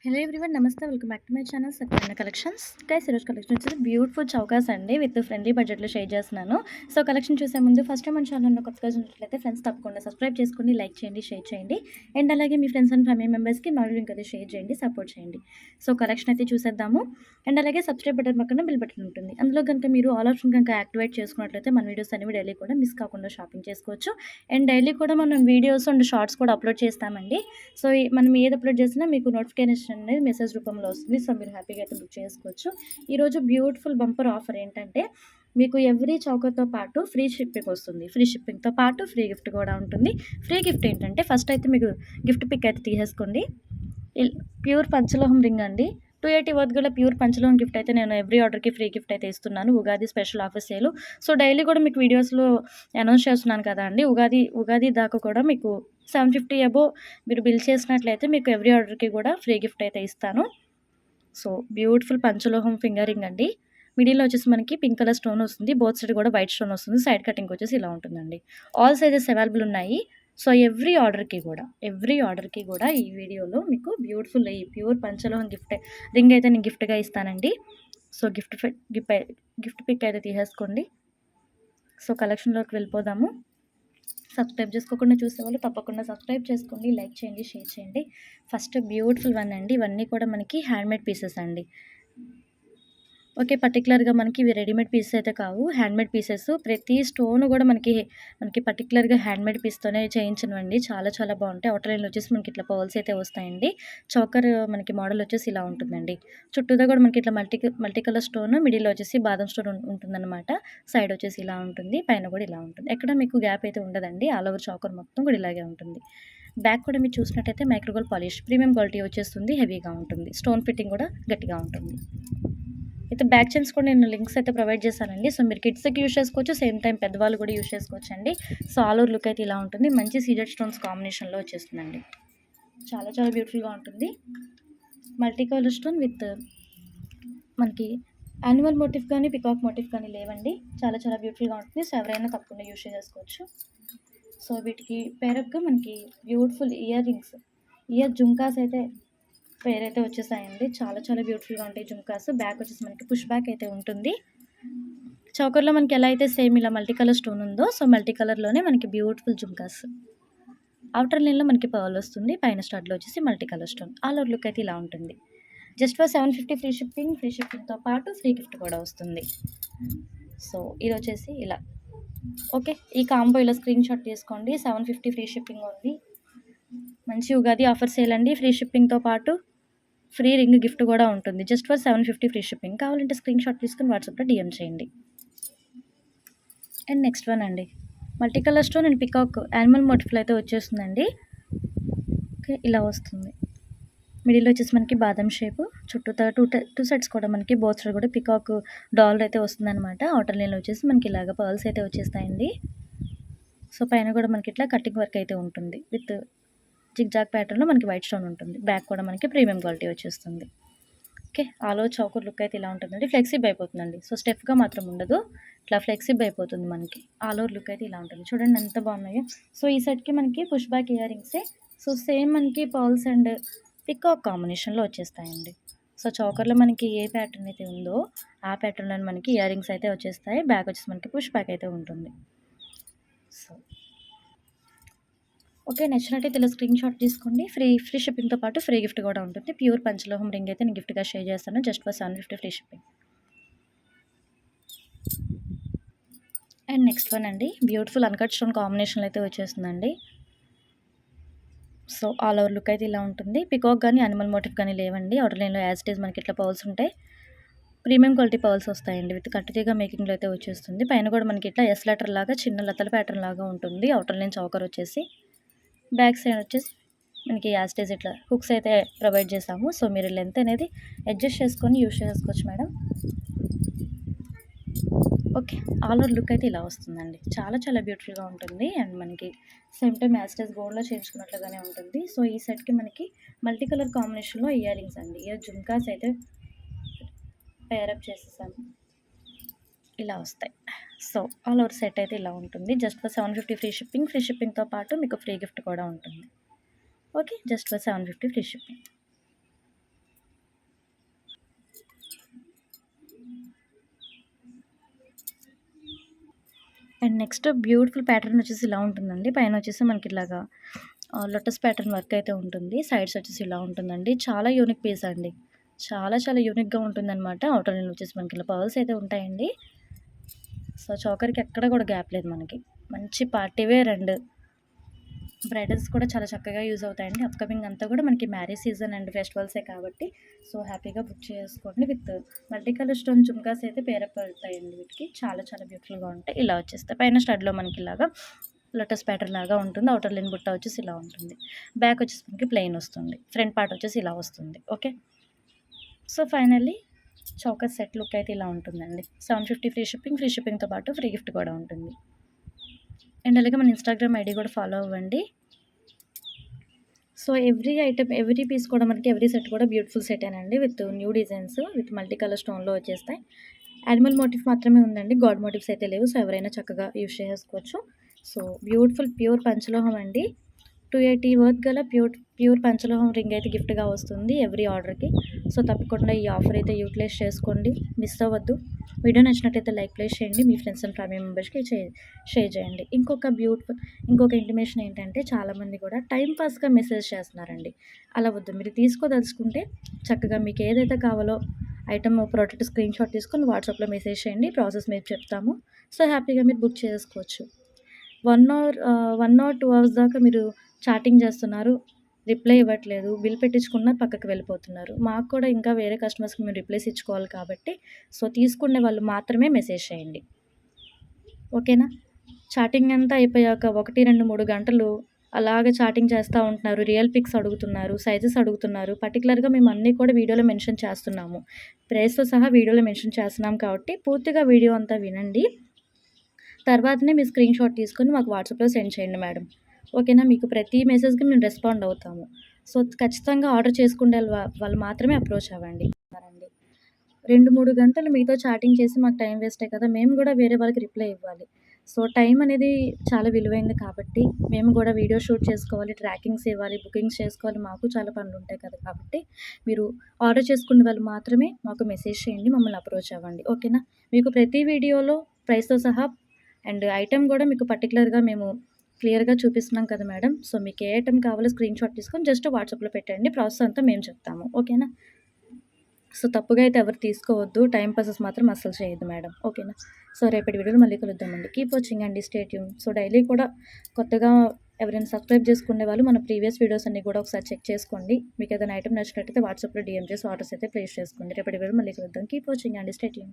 Hello everyone నమస్తే welcome back to my channel Satyanarayana collections. Guys ఈరోజు collection వచ్చేసి beautiful చౌకాస్ అండి విత్ ఫ్రెండ్లీ బడ్జెట్లో షేర్ చేస్తున్నాను. సో కలెక్షన్ చూసే ముందు ఫస్ట్ టైం మన ఛానల్ కొత్తగా చూసినట్లయితే ఫ్రెండ్స్ తప్పకుండా సబ్స్క్రైబ్ చేసుకోండి, లైక్ చేయండి, షేర్ చేయండి. అండ్ అలాగే మీ ఫ్రెండ్స్ అండ్ ఫ్యామిలీ మెంబర్స్కి నా లింక్ అయితే షేర్ చేయండి, సపోర్ట్ చేయండి. సో కలెక్షన్ అయితే చూసేద్దాము. అండ్ అలాగే సబ్స్క్రైబ్ బటన్ పక్కన బిల్ బటన్ ఉంటుంది. అందులో కనుక మీరు ఆల్ ఆప్షన్ కనుక యాక్టివేట్ చేసుకున్నట్లయితే మన వీడియోస్ అనేవి డైలీ కూడా మిస్ కాకుండా షాపింగ్ చేసుకోవచ్చు. అండ్ డైలీ కూడా మనం వీడియోస్ అండ్ షార్ట్స్ కూడా అప్లోడ్ చేస్తామండి. సో మనం ఏది అప్లోడ్ చేసినా మీకు నోటిఫికేషన్ అనేది మెసేజ్ రూపంలో వస్తుంది. సో మీరు హ్యాపీగా అయితే బుక్ చేసుకోవచ్చు. ఈరోజు బ్యూటిఫుల్ బంపర్ ఆఫర్ ఏంటంటే మీకు ఎవ్రీ చౌకతో పాటు ఫ్రీ షిప్పింగ్ వస్తుంది. ఫ్రీ షిప్పింగ్తో పాటు ఫ్రీ గిఫ్ట్ కూడా ఉంటుంది. ఫ్రీ గిఫ్ట్ ఏంటంటే ఫస్ట్ అయితే మీకు గిఫ్ట్ పిక్ అయితే తీసేసుకోండి. ప్యూర్ పంచలోహం రింగ్ అండి. 280 వర్త్ గల ప్యూర్ పంచలోహం గిఫ్ట్ అయితే నేను ఎవ్రీ ఆర్డర్కి ఫ్రీ గిఫ్ట్ అయితే ఇస్తున్నాను. Ugadi special offer sale. So daily కూడా మీకు వీడియోస్లో అనౌన్స్ చేస్తున్నాను కదా అండి. ఉగాది దాకా కూడా మీకు 750 అబోవ్ మీరు బిల్ చేసినట్లయితే మీకు ఎవ్రీ ఆర్డర్కి కూడా ఫ్రీ గిఫ్ట్ అయితే ఇస్తాను. సో బ్యూటిఫుల్ పంచలోహం ఫింగర్ రింగ్ అండి. మిడిల్లో వచ్చేసి మనకి పింక్ కలర్ స్టోన్ వస్తుంది. బోత్ సైడ్ కూడా వైట్ స్టోన్ వస్తుంది. సైడ్ కటింగ్ వచ్చేసి ఇలా ఉంటుందండి. ఆల్ సైజెస్ అవైలబుల్ ఉన్నాయి. సో ఎవ్రీ ఆర్డర్కి కూడా ఈ వీడియోలో మీకు బ్యూటిఫుల్ ఈ ప్యూర్ పంచలోహం రింగ్ అయితే నేను గిఫ్ట్గా ఇస్తానండి. సో గిఫ్ట్ పిక్ అయితే తీసేసుకోండి. సో కలెక్షన్లోకి వెళ్ళిపోదాము. సబ్స్క్రైబ్ చేసుకోకుండా చూసేవాళ్ళు తప్పకుండా సబ్స్క్రైబ్ చేసుకోండి, లైక్ చేయండి, షేర్ చేయండి. ఫస్ట్ బ్యూటిఫుల్ వన్ అండి. ఇవన్నీ కూడా మనకి హ్యాండ్మేడ్ పీసెస్ అండి. ఓకే, పర్టికులర్గా మనకి ఇవి రెడీమేడ్ పీసెస్ అయితే కావు, హ్యాండ్మేడ్ పీసెస్. ప్రతి స్టోన్ కూడా మనకి పర్టికులర్గా హ్యాండ్మేడ్ పీస్తోనే చేయించినవండి. చాలా చాలా బాగుంటాయి. అవుటర్ లైన్లో వచ్చేసి మనకి ఇట్లా పర్ల్స్ అయితే వస్తాయండి. చౌకర్ మనకి మోడల్ వచ్చేసి ఇలా ఉంటుందండి. చుట్టూదా కూడా మనకి ఇట్లా మల్టీ కలర్ స్టోన్, మిడిల్లో వచ్చేసి బాదం స్టోన్ ఉంటుందన్నమాట. సైడ్ వచ్చేసి ఇలా ఉంటుంది, పైన కూడా ఇలా ఉంటుంది. ఎక్కడ మీకు గ్యాప్ అయితే ఉండదండి. ఆల్ ఓవర్ చౌకర్ మొత్తం కూడా ఇలాగే ఉంటుంది. బ్యాక్ కూడా మీరు చూసినట్టయితే మైక్రోగోల్డ్ పాలిష్ ప్రీమియం క్వాలిటీ వచ్చేస్తుంది. హెవీగా ఉంటుంది. స్టోన్ ఫిట్టింగ్ కూడా గట్టిగా ఉంటుంది. అయితే బ్యాక్ చైన్స్ కూడా నేను లింక్స్ అయితే ప్రొవైడ్ చేశానండి. సో మీరు కిడ్స్కి యూస్ చేసుకోవచ్చు, సేమ్ టైం పెద్దవాళ్ళు కూడా యూస్ చేసుకోవచ్చు అండి. సో ఆల్ ఓవర్ లుక్ అయితే ఇలా ఉంటుంది. మంచి సీజెడ్ స్టోన్స్ కాంబినేషన్లో వచ్చేస్తుందండి. చాలా చాలా బ్యూటిఫుల్గా ఉంటుంది. మల్టీ కలర్ స్టోన్ విత్ మనకి యానిమల్ మోటివ్ కానీ పికాక్ మోటివ్ కానీ లేవండి. చాలా చాలా బ్యూటిఫుల్గా ఉంటుంది. సో ఎవరైనా తప్పకుండా యూస్ చేసుకోవచ్చు. సో వీటికి పేరప్గా మనకి బ్యూటిఫుల్ ఇయర్ జుంకాస్ అయితే పేరైతే వచ్చేసాయండి. చాలా చాలా బ్యూటిఫుల్గా ఉంటాయి జుంకాస్. బ్యాక్ వచ్చేసి మనకి పుష్ బ్యాక్ అయితే ఉంటుంది. చౌకర్లో మనకి ఎలా అయితే సేమ్ ఇలా మల్టీ కలర్ స్టోన్ ఉందో, సో మల్టీ కలర్లోనే మనకి బ్యూటిఫుల్ జుంకాస్. అవుటర్ లైన్లో మనకి పర్ల్ వస్తుంది. పైన స్టడ్లో వచ్చేసి multi colour stone. All over look అయితే ఇలా ఉంటుంది. జస్ట్ ఫర్ 750 ఫ్రీ షిప్పింగ్తో పాటు ఫ్రీ గిఫ్ట్ కూడా వస్తుంది. సో ఇది వచ్చేసి ఇలా. ఓకే, ఈ కాంబో ఇలా స్క్రీన్ షాట్ తీసుకోండి. 750 ఫ్రీ షిప్పింగ్ ఉంది. మంచి ఉగాది ఆఫర్ సేల్ అండి. ఫ్రీ షిప్పింగ్తో పాటు ఫ్రీ రింగ్ గిఫ్ట్ కూడా ఉంటుంది. Just for 750 free shipping. కావాలంటే స్క్రీన్ షాట్ తీసుకుని వాట్సాప్లో డిఎం చేయండి. అండ్ నెక్స్ట్ వన్ అండి, multi colour stone and peacock animal మోటిఫ్లో అయితే వచ్చేస్తుందండి. ఓకే, ఇలా వస్తుంది. మిడిల్లో వచ్చేసి మనకి బాదం షేపు, చుట్టూ టూ సైడ్స్ కూడా మనకి బోత్ సైడ్ కూడా పికాక్ డాలర్ అయితే వస్తుందన్నమాట. అవుటర్ లైన్లో వచ్చేసి మనకి ఇలాగ పర్ల్స్ అయితే వచ్చేస్తాయండి. సో పైన కూడా మనకి ఇట్లా కటింగ్ వర్క్ అయితే ఉంటుంది. విత్ జిగ్జాగ్ ప్యాటర్న్లో మనకి వైట్ స్టోన్ ఉంటుంది. బ్యాక్ కూడా మనకి ప్రీమియం క్వాలిటీ వచ్చేస్తుంది. ఓకే, ఆలో చౌకర్ లుక్ అయితే ఇలా ఉంటుందండి. ఫ్లెక్సిబుల్ అయిపోతుందండి. సో స్టెఫ్గా మాత్రం ఉండదు, ఇట్లా ఫ్లెక్సిబుల్ అయిపోతుంది మనకి. ఆల్ ఓవర్ లుక్ అయితే ఇలా ఉంటుంది. చూడండి ఎంత బాగున్నాయో. సో ఈ సెట్కి మనకి పుష్ బ్యాక్ ఇయర్ రింగ్సే. సో సేమ్ మనకి పర్ల్స్ అండ్ పికాక్ కాంబినేషన్లో వచ్చేస్తాయండి. సో చౌకర్లో మనకి ఏ ప్యాటర్న్ అయితే ఉందో ఆ ప్యాటర్న్లో మనకి ఇయర్ రింగ్స్ అయితే వచ్చేస్తాయి. బ్యాక్ వచ్చేసి మనకి పుష్ బ్యాక్ అయితే ఉంటుంది. సో ఓకే, నచ్చినట్టయితే ఇలా స్క్రీన్ షాట్ తీసుకోండి. ఫ్రీ షిప్పింగ్తో పాటు ఫ్రీ గిఫ్ట్ కూడా ఉంటుంది. ప్యూర్ పంచలోహం రింగ్ అయితే నేను గిఫ్ట్గా షేర్ చేస్తాను. Just for 750 free shipping. And next one అండి, బ్యూటిఫుల్ అన్కట్ స్టోన్ కాంబినేషన్లో అయితే వచ్చేస్తుందండి. సో ఆల్ ఓవర్ లుక్ అయితే ఇలా ఉంటుంది. పికాక్ కానీ యానిమల్ మోటివ్ కానీ లేవండి. అవుటర్ లైన్లో యాజ్ ఇట్ ఈజ్ మనకి ఇట్లా పర్ల్స్ ఉంటాయి. ప్రీమియం క్వాలిటీ పర్ల్స్ వస్తాయండి. విత్ కట్టుతీగా మేకింగ్లో అయితే వచ్చేస్తుంది. పైన కూడా మనకి ఇట్లా ఎస్ లెటర్ లాగా చిన్న లతల ప్యాటర్న్ లాగా ఉంటుంది. అవుటర్ లైన్ చౌకర్ వచ్చేసి బ్యాక్ సైడ్ వచ్చేసి మనకి యాస్టేజ్ ఇట్లా హుక్స్ అయితే ప్రొవైడ్ చేసాము. సో మీరు లెంత్ అనేది అడ్జస్ట్ చేసుకొని యూస్ చేసుకోవచ్చు madam. Okay, all over look అయితే ఇలా వస్తుందండి. చాలా చాలా బ్యూటిఫుల్గా ఉంటుంది. అండ్ మనకి సేమ్ టైం యాస్టేజ్ గోల్డ్లో చేయించుకున్నట్లుగానే ఉంటుంది. సో ఈ సెట్కి మనకి మల్టీ కలర్ కాంబినేషన్లో ఇయర్ రింగ్స్ అండి, ఇయర్ జుంకాస్ అయితే పేరప్ చేసేసాము. ఇలా వస్తాయి. సో ఆల్ ఓవర్ సెట్ అయితే ఇలా ఉంటుంది. జస్ట్ ఫర్ 750 ఫ్రీ షిప్పింగ్తో పాటు మీకు ఫ్రీ గిఫ్ట్ కూడా ఉంటుంది. Okay, just for 750 free shipping. And next beautiful pattern వచ్చేసి ఇలా ఉంటుందండి. పైన వచ్చేసి మనకి ఇలాగా లోటస్ ప్యాటర్న్ వర్క్ అయితే ఉంటుంది. సైడ్స్ వచ్చేసి ఇలా ఉంటుందండి. చాలా యూనిక్ పీస్ అండి. చాలా చాలా యూనిక్‌గా ఉంటుందనమాట. ఔటర్ లైన్ వచ్చేసి మనకి ఇలా పర్ల్స్ అయితే ఉంటాయండి. సో, చోకర్‌కి ఎక్కడ కూడా గ్యాప్ లేదు మనకి. మంచి పార్టీ వేర్ అండ్ బ్రైడల్స్ కూడా చాలా చక్కగా యూజ్ అవుతాయండి. అప్‌కమింగ్ అంతా కూడా మనకి మ్యారేజ్ సీజన్ అండ్ ఫెస్టివల్సే కాబట్టి సో, హ్యాపీగా బుక్ చేసుకోండి. With multi colour stone jhumkas అయితే పేరప్ అవుతాయండి వీటికి. చాలా చాలా బ్యూటిఫుల్‌గా ఉంటాయి. ఇలా వచ్చేస్తాయి. పైన స్టడ్‌లో మనకి ఇలాగా లోటస్ ప్యాటర్న్ లాగా ఉంటుంది. ఔటర్ లైన్ బుట్ట వచ్చేసి ఇలా ఉంటుంది. బ్యాక్ వచ్చేసి మనకి ప్లెయిన్ వస్తుంది. ఫ్రంట్ పార్ట్ వచ్చేసి ఇలా వస్తుంది. Okay. So, finally choker set look అయితే ఇలా ఉంటుందండి. 750 ఫ్రీ షిప్పింగ్. ఫ్రీ షిప్పింగ్‌తో పాటు ఫ్రీ గిఫ్ట్ కూడా ఉంటుంది. అండ్ అలాగే మన ఇన్‌స్టాగ్రామ్ ఐడీ కూడా ఫాలో అవ్వండి. So, every item, every piece కూడా మనకి ఎవ్రీ సెట్ కూడా బ్యూటిఫుల్ సెటేనండి. With new designs with multi colour స్టోన్‌లో వచ్చేస్తాయి. యానిమల్ మోటిఫ్ మాత్రమే ఉందండి. గాడ్ మోటివ్స్ అయితే లేవు. సో, ఎవరైనా చక్కగా యూజ్ చేసుకోవచ్చు. సో, బ్యూటిఫుల్ ప్యూర్ పంచలోహం అండి. 280 వర్త్ గల ప్యూర్ పంచలోహం రింగ్ అయితే గిఫ్ట్‌గా వస్తుంది ఎవ్రీ ఆర్డర్‌కి. సో, తప్పకుండా ఈ ఆఫర్ అయితే యూటిలైజ్ చేసుకోండి. మిస్ అవ్వద్దు. వీడియో నచ్చినట్టయితే లైక్ ప్లేస్ చేయండి. మీ ఫ్రెండ్స్ అండ్ ఫ్యామిలీ మెంబర్స్‌కి షేర్ చేయండి. ఇంకొక ఇంటిమేషన్ ఏంటంటే చాలామంది కూడా టైం పాస్‌గా మెసేజ్ చేస్తున్నారండి. అలా వద్దు. మీరు తీసుకోదలుచుకుంటే చక్కగా మీకు ఏదైతే కావాలో ఐటెమ్ ప్రోడక్ట్ స్క్రీన్‌షాట్ తీసుకొని వాట్సాప్‌లో మెసేజ్ చేయండి. ప్రాసెస్ మేము చెప్తాము. సో, హ్యాపీగా మీరు బుక్ చేసుకోవచ్చు. 1 ఆర్ 2 అవర్స్ దాకా మీరు చాటింగ్ చేస్తున్నారు. రిప్లై ఇవ్వట్లేదు. బిల్ పెట్టించుకున్నారు, పక్కకి వెళ్ళిపోతున్నారు. మాకు కూడా ఇంకా వేరే కస్టమర్స్‌కి మేము రిప్లైస్ ఇచ్చుకోవాలి కాబట్టి సో, తీసుకునే వాళ్ళు మాత్రమే మెసేజ్ చేయండి. ఓకేనా? చాటింగ్ అంతా అయిపోయాక 1, 2, 3 గంటలు అలాగే చాటింగ్ చేస్తా ఉంటున్నారు. రియల్ పిక్స్ అడుగుతున్నారు. సైజెస్ అడుగుతున్నారు. పర్టిక్యులర్‌గా మేము అన్నీ కూడా వీడియోలో మెన్షన్ చేస్తున్నాము. ప్రైస్‌తో సహా వీడియోలో మెన్షన్ చేస్తున్నాం కాబట్టి పూర్తిగా వీడియో అంతా వినండి. తర్వాతనే మీ స్క్రీన్‌షాట్ తీసుకొని మాకు వాట్సాప్‌లో సెండ్ చేయండి మేడం. ఓకేనా? మీకు ప్రతి మెసేజ్‌కి మేము రెస్పాండ్ అవుతాము. సో, ఖచ్చితంగా ఆర్డర్ చేసుకునే వాళ్ళు మాత్రమే అప్రోచ్ అవ్వండి. 2, 3 గంటలు మీతో చాటింగ్ చేసి మాకు టైం వేస్టే కదా! మేము గూడా వేరే వాళ్ళకి రిప్లై ఇవ్వాలి. సో, టైం అనేది చాలా విలువైంది కాబట్టి మేము గూడా వీడియో షూట్ చేసుకోవాలి, ట్రాకింగ్స్ ఇవ్వాలి, బుకింగ్స్ చేసుకోవాలి. మాకు చాలా పనులుంటాయి కదా! కాబట్టి మీరు ఆర్డర్ చేసుకునే వాళ్ళు మాత్రమే మాకు మెసేజ్ చేయండి. మమ్మల్ని అప్రోచ్ అవ్వండి. ఓకేనా? మీకు ప్రతి వీడియోలో ప్రైస్‌తో సహా అండ్ ఐటెమ్ గూడా మీకు పర్టిక్యులర్‌గా మేము క్లియర్‌గా చూపిస్తున్నాం కదా మేడం. సో, మీకు ఏ ఐటెమ్ కావాలో స్క్రీన్‌షాట్ తీసుకొని జస్ట్ వాట్సాప్‌లో పెట్టండి. ప్రాసెస్ అంతా మేము చెప్తాము. ఓకేనా? సో, తప్పుగా అయితే ఎవరు తీసుకోవద్దు. టైమ్ పాసెస్ మాత్రం అస్సలు చేయొద్దు మేడం. ఓకేనా? సో, రేపటి వీడియోలో మళ్ళీ కలుద్దామండి. కీప్ వాచింగ్ అండి. Stay tune. సో, డైలీ కూడా కొత్తగా ఎవరైనా సబ్స్క్రైబ్ చేసుకునే వాళ్ళు మన ప్రీవియస్ వీడియోస్ అన్నీ కూడా ఒకసారి చెక్ చేసుకోండి. మీకు ఏదైనా ఐటెమ్ నచ్చినట్టయితే వాట్సాప్‌లో డీఎం చేసి ఆర్డర్స్ అయితే ప్లేస్ చేసుకోండి. రేపటి వీడియోలో మళ్ళీ కలుద్దాం. కీప్ వాచింగ్ అండి. Stay tune.